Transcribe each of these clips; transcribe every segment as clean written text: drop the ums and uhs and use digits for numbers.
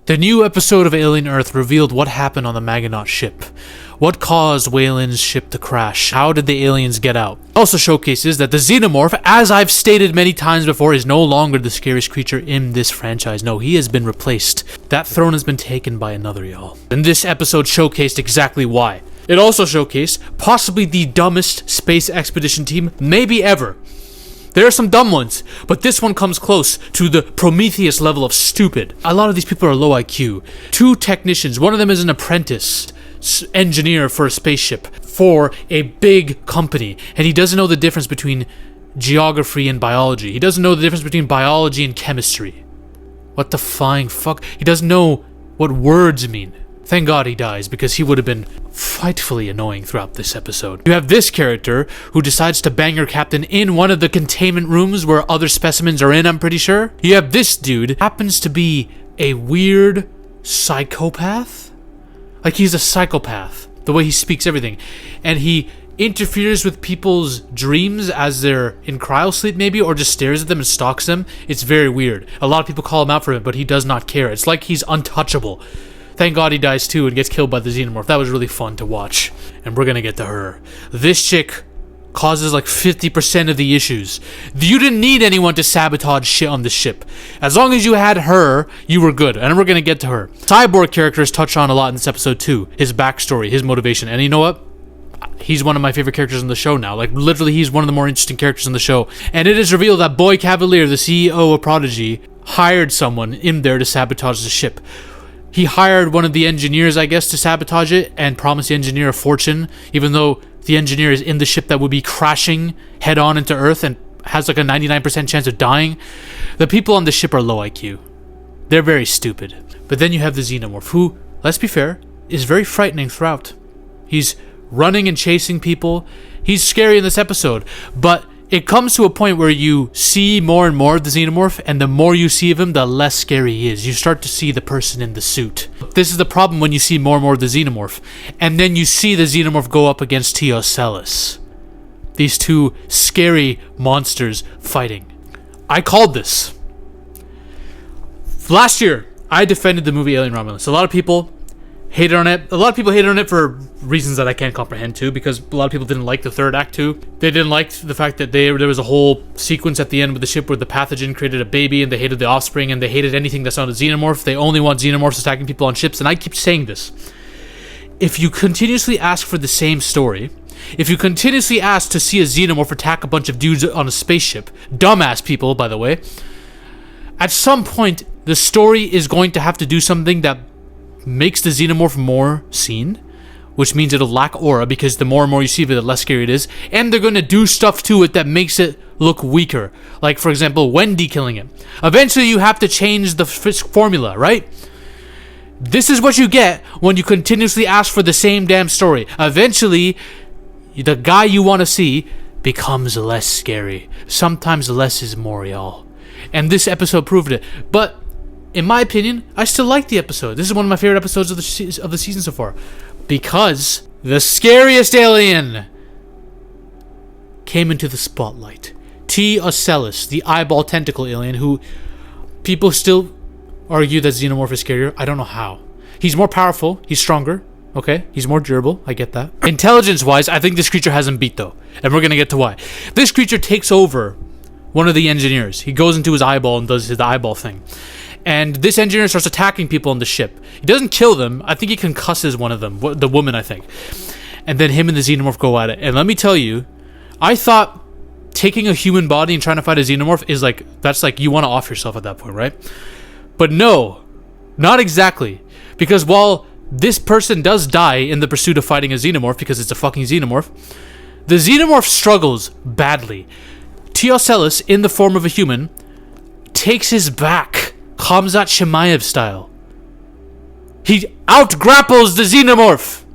The new episode of Alien Earth revealed what happened on the Maggonaut ship. What caused Weyland's ship to crash? How did the aliens get out? Also showcases that the Xenomorph, as I've stated many times before, is no longer the scariest creature in this franchise. No, he has been replaced. That throne has been taken by another, y'all. And this episode showcased exactly why. It also showcased possibly the dumbest space expedition team maybe ever. There are some dumb ones, but this one comes close to the Prometheus level of stupid. A lot of these people are low IQ. 2 technicians, one of them is an apprentice engineer for a spaceship for a big company, and he doesn't know the difference between geography and biology. He doesn't know the difference between biology and chemistry. What the flying fuck? He doesn't know what words mean. Thank God he dies, because he would have been frightfully annoying throughout this episode. You have this character who decides to bang her captain in one of the containment rooms where other specimens are in, I'm pretty sure. You have this dude, happens to be a weird psychopath. Like, he's a psychopath, the way he speaks everything. And he interferes with people's dreams as they're in cryosleep maybe, or just stares at them and stalks them. It's very weird. A lot of people call him out for it, but he does not care. It's like he's untouchable. Thank God he dies too and gets killed by the Xenomorph. That was really fun to watch. And we're gonna get to her. This chick causes like 50% of the issues. You didn't need anyone to sabotage shit on the ship. As long as you had her, you were good. And we're gonna get to her. Cyborg character is touched on a lot in this episode too. His backstory, his motivation. And you know what? He's one of my favorite characters in the show now. Like, literally, he's one of the more interesting characters in the show. And it is revealed that Boy Cavalier, the CEO of Prodigy, hired someone in there to sabotage the ship. He hired one of the engineers, I guess, to sabotage it and promised the engineer a fortune, even though the engineer is in the ship that would be crashing head-on into Earth and has like a 99% chance of dying. The people on the ship are low IQ. They're very stupid. But then you have the Xenomorph, who, let's be fair, is very frightening throughout. He's running and chasing people. He's scary in this episode, but it comes to a point where you see more and more of the Xenomorph, and the more you see of him, the less scary he is. You start to see the person in the suit. This is the problem when you see more and more of the Xenomorph. And then you see the Xenomorph go up against OCELLUS. These 2 scary monsters fighting. I called this. Last year, I defended the movie Alien Romulus. A lot of people hated on it. A lot of people hated on it for reasons that I can't comprehend too, because a lot of people didn't like the third act too. They didn't like the fact that there was a whole sequence at the end with the ship where the pathogen created a baby, and they hated the offspring, and they hated anything that's not a xenomorph. They only want xenomorphs attacking people on ships, and I keep saying this. If you continuously ask for the same story, if you continuously ask to see a xenomorph attack a bunch of dudes on a spaceship, dumbass people, by the way, at some point, the story is going to have to do something that makes the Xenomorph more seen, which means it'll lack aura, because the more and more you see of it, the less scary it is. And they're going to do stuff to it that makes it look weaker. Like, for example, Wendy killing it. Eventually, you have to change the formula, right? This is what you get when you continuously ask for the same damn story. Eventually, the guy you want to see becomes less scary. Sometimes less is more, y'all. And this episode proved it. But in my opinion, I still like the episode. This is one of my favorite episodes of the season so far, because the scariest alien came into the spotlight. OCELLUS, the eyeball tentacle alien, who people still argue that Xenomorph is scarier. I don't know how. He's more powerful. He's stronger. Okay, he's more durable. I get that. Intelligence-wise, I think this creature has him beat, though, and we're gonna get to why. This creature takes over one of the engineers. He goes into his eyeball and does his eyeball thing. And this engineer starts attacking people on the ship. He doesn't kill them. I think he concusses one of them, the woman, I think. And then him and the Xenomorph go at it. And let me tell you, I thought taking a human body and trying to fight a Xenomorph is like, that's like you want to off yourself at that point, right? But no, not exactly. Because while this person does die in the pursuit of fighting a Xenomorph, because it's a fucking Xenomorph, the Xenomorph struggles badly. OCELLUS, in the form of a human, takes his back. Khamzat Shemaev style. He out-grapples the Xenomorph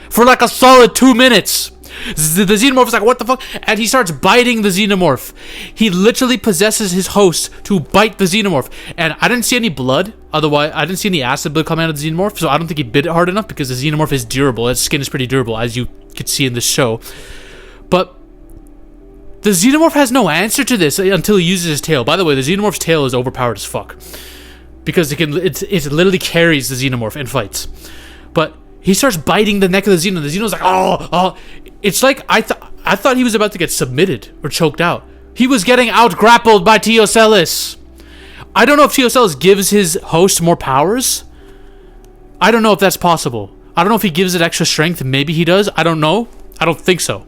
for like a solid 2 minutes. The Xenomorph is like, what the fuck? And he starts biting the Xenomorph. He literally possesses his host to bite the Xenomorph. And I didn't see any blood. Otherwise, I didn't see any acid blood coming out of the Xenomorph. So I don't think he bit it hard enough, because the Xenomorph is durable. Its skin is pretty durable, as you could see in this show. But the Xenomorph has no answer to this until he uses his tail. By the way, the Xenomorph's tail is overpowered as fuck, because it literally carries the Xenomorph in fights. But he starts biting the neck of the Xeno. The Xeno's like, oh. It's like I thought he was about to get submitted or choked out. He was getting out-grappled by OCELLUS. I don't know if OCELLUS gives his host more powers. I don't know if that's possible. I don't know if he gives it extra strength. Maybe he does. I don't know. I don't think so.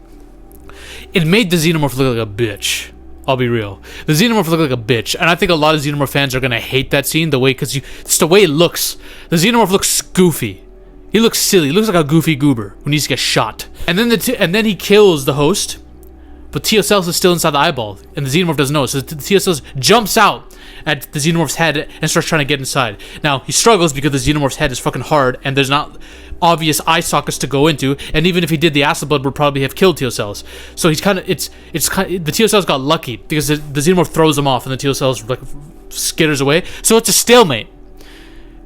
It made the Xenomorph look like a bitch. I'll be real. The Xenomorph looked like a bitch, and I think a lot of Xenomorph fans are gonna hate that scene because it's the way it looks. The Xenomorph looks goofy. He looks silly. He looks like a goofy goober who needs to get shot. And then he kills the host, but OCELLUS is still inside the eyeball, and the Xenomorph doesn't know. So OCELLUS jumps out at the Xenomorph's head and starts trying to get inside. Now he struggles because the Xenomorph's head is fucking hard, and there's not obvious eye sockets to go into. And even if he did, the acid blood would probably have killed OCELLUS. So he's kind of the OCELLUS got lucky because the Xenomorph throws him off, and the OCELLUS like skitters away. So it's a stalemate.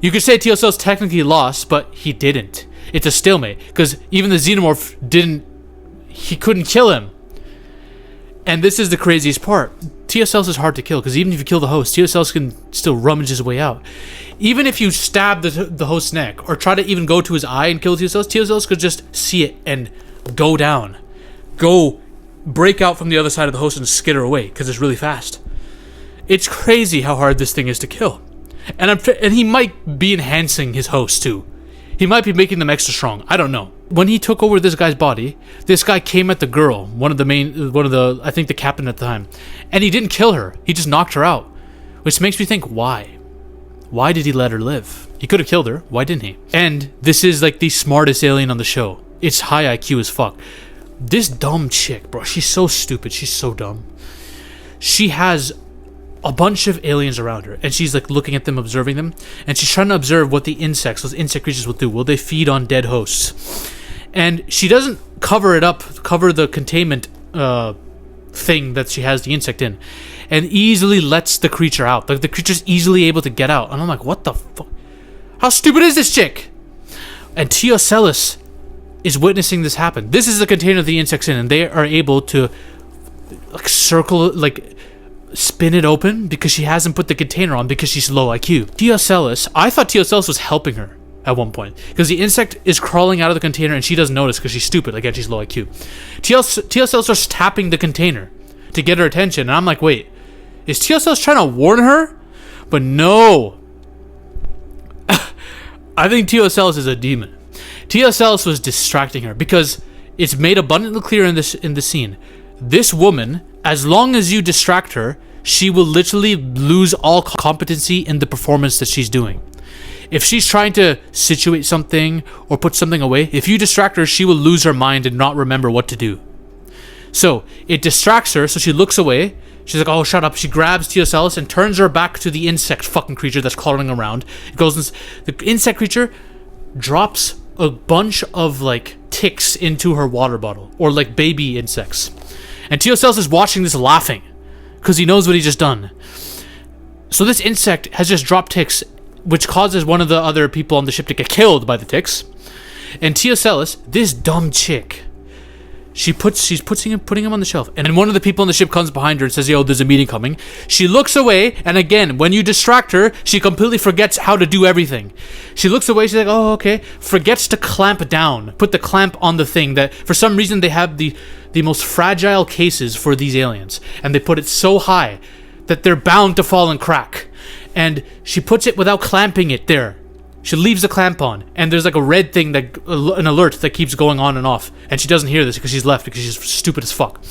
You could say OCELLUS technically lost, but he didn't. It's a stalemate because even the Xenomorph couldn't kill him. And this is the craziest part. OCELLUS is hard to kill because even if you kill the host, OCELLUS can still rummage his way out. Even if you stab the host's neck or try to even go to his eye and kill OCELLUS could just see it and go down. Break out from the other side of the host and skitter away because it's really fast. It's crazy how hard this thing is to kill. And he might be enhancing his host too. He might be making them extra strong. I don't know. When he took over this guy's body, this guy came at the girl, I think the captain at the time, and he didn't kill her. He just knocked her out, which makes me think, why? Why did he let her live? He could have killed her. Why didn't he? And this is like the smartest alien on the show. It's high IQ as fuck. This dumb chick, bro, she's so stupid. She's so dumb. She has a bunch of aliens around her, and she's like looking at them, observing them, and she's trying to observe what those insect creatures will do. Will they feed on dead hosts? And she doesn't cover the containment thing that she has the insect in, and easily lets the creature out. Like the creature's easily able to get out, and I'm like, what the fuck? How stupid is this chick? And OCELLUS is witnessing this happen. This is the container the insect's in, and they are able to spin it open because she hasn't put the container on because she's low IQ. I thought OCELLUS was helping her at one point because the insect is crawling out of the container and she doesn't notice because she's stupid. Again, she's low IQ. OCELLUS starts tapping the container to get her attention, and I'm like, wait, is OCELLUS trying to warn her? But no. I think OCELLUS is a demon. OCELLUS was distracting her because it's made abundantly clear in the scene. This woman, as long as you distract her, she will literally lose all competency in the performance that she's doing. If she's trying to situate something or put something away, if you distract her, she will lose her mind and not remember what to do. So it distracts her, so she looks away. She's like, oh, shut up. She grabs OCELLUS and turns her back to the insect fucking creature that's crawling around. The insect creature drops a bunch of like ticks into her water bottle, or like baby insects. And OCELLUS is watching this laughing because he knows what he's just done. So this insect has just dropped ticks, which causes one of the other people on the ship to get killed by the ticks. And OCELLUS, this dumb chick, she's putting him on the shelf. And then one of the people on the ship comes behind her and says, yo, there's a meeting coming. She looks away, and again, when you distract her, she completely forgets how to do everything. She looks away, she's like, oh, okay. Forgets to clamp down, put the clamp on the thing that, for some reason, they have the most fragile cases for these aliens. And they put it so high that they're bound to fall and crack. And she puts it without clamping it there. She leaves the clamp on, and there's like a red thing, an alert that keeps going on and off. And she doesn't hear this because she's left, because she's stupid as fuck.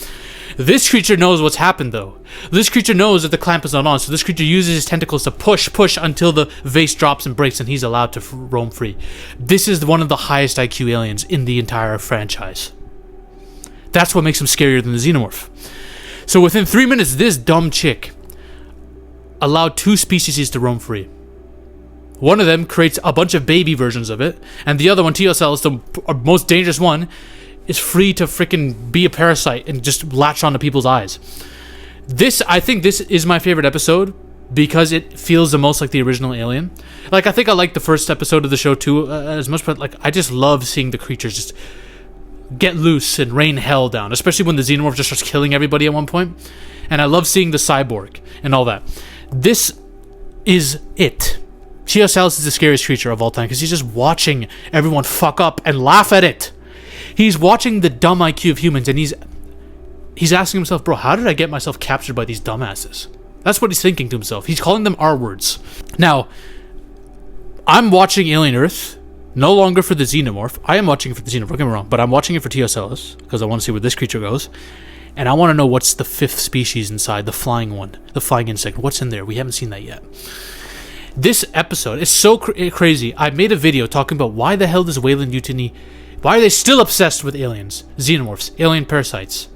This creature knows what's happened, though. This creature knows that the clamp is not on, so this creature uses his tentacles to push until the vase drops and breaks, and he's allowed to roam free. This is one of the highest IQ aliens in the entire franchise. That's what makes him scarier than the Xenomorph. So within 3 minutes, this dumb chick allowed 2 species to roam free. One of them creates a bunch of baby versions of it, and the other one, OCELLUS, the most dangerous one, is free to freaking be a parasite and just latch onto people's eyes. I think this is my favorite episode because it feels the most like the original Alien. Like, I think I like the first episode of the show too as much, but like, I just love seeing the creatures just get loose and rain hell down, especially when the Xenomorph just starts killing everybody at one point. And I love seeing the cyborg and all that. This is it. OCELLUS is the scariest creature of all time because he's just watching everyone fuck up and laugh at it. He's watching the dumb IQ of humans, and he's asking himself, bro, how did I get myself captured by these dumbasses? That's what he's thinking to himself. He's calling them R words. Now, I'm watching Alien Earth, no longer for the Xenomorph. I am watching it for the Xenomorph, don't get me wrong, but I'm watching it for OCELLUS because I want to see where this creature goes. And I want to know what's the 5th species inside, the flying one, the flying insect. What's in there? We haven't seen that yet. This episode is so crazy. I made a video talking about why the hell does Weyland Yutani, why are they still obsessed with aliens, xenomorphs, alien parasites?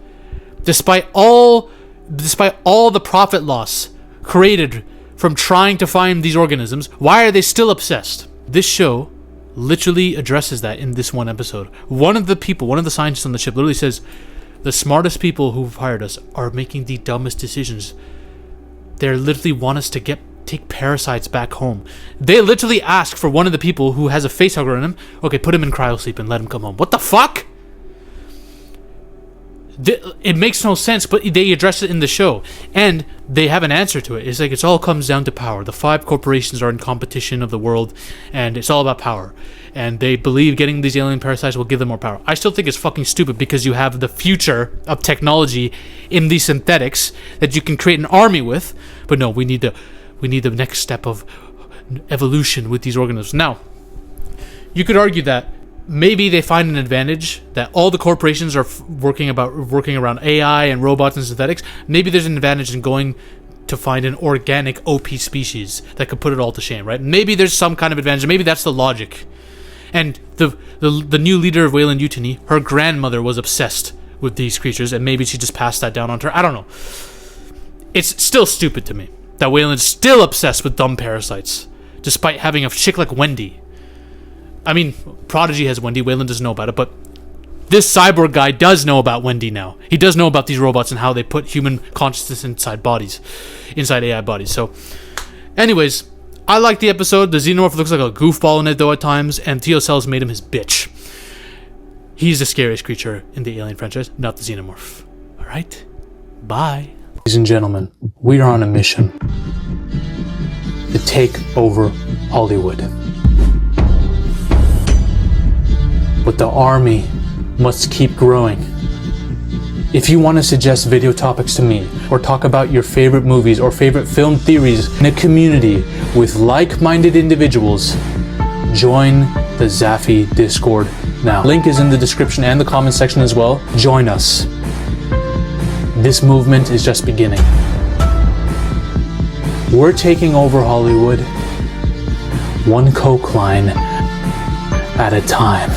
Despite all the profit loss created from trying to find these organisms, why are they still obsessed? This show literally addresses that in this one episode. One of the scientists on the ship literally says, the smartest people who've hired us are making the dumbest decisions. They literally want us to take parasites back home. They literally ask for one of the people who has a face hugger on him, okay, put him in cryosleep and let him come home. What the fuck? It makes no sense, but they address it in the show, and they have an answer to it. It's like, it all comes down to power. The 5 corporations are in competition of the world, and it's all about power. And they believe getting these alien parasites will give them more power. I still think it's fucking stupid because you have the future of technology in these synthetics that you can create an army with. But no, we need the next step of evolution with these organisms. Now, you could argue that maybe they find an advantage that all the corporations are working around AI and robots and synthetics. Maybe there's an advantage in going to find an organic OP species that could put it all to shame, right? Maybe there's some kind of advantage. Maybe that's the logic. And the new leader of Weyland Yutani, her grandmother was obsessed with these creatures, and maybe she just passed that down on her. I don't know. It's still stupid to me that Weyland's still obsessed with dumb parasites, despite having a chick like Wendy. I mean, Prodigy has Wendy, Weyland doesn't know about it, but this cyborg guy does know about Wendy now. He does know about these robots and how they put human consciousness inside AI bodies. So, anyways, I like the episode. The Xenomorph looks like a goofball in it, though, at times, and OCELLUS made him his bitch. He's the scariest creature in the Alien franchise, not the Xenomorph. Alright? Bye. Ladies and gentlemen, we are on a mission to take over Hollywood. But the army must keep growing. If you want to suggest video topics to me, or talk about your favorite movies or favorite film theories in a community with like-minded individuals, join the Zafy Discord now. Link is in the description and the comment section as well. Join us. This movement is just beginning. We're taking over Hollywood, one coke line at a time.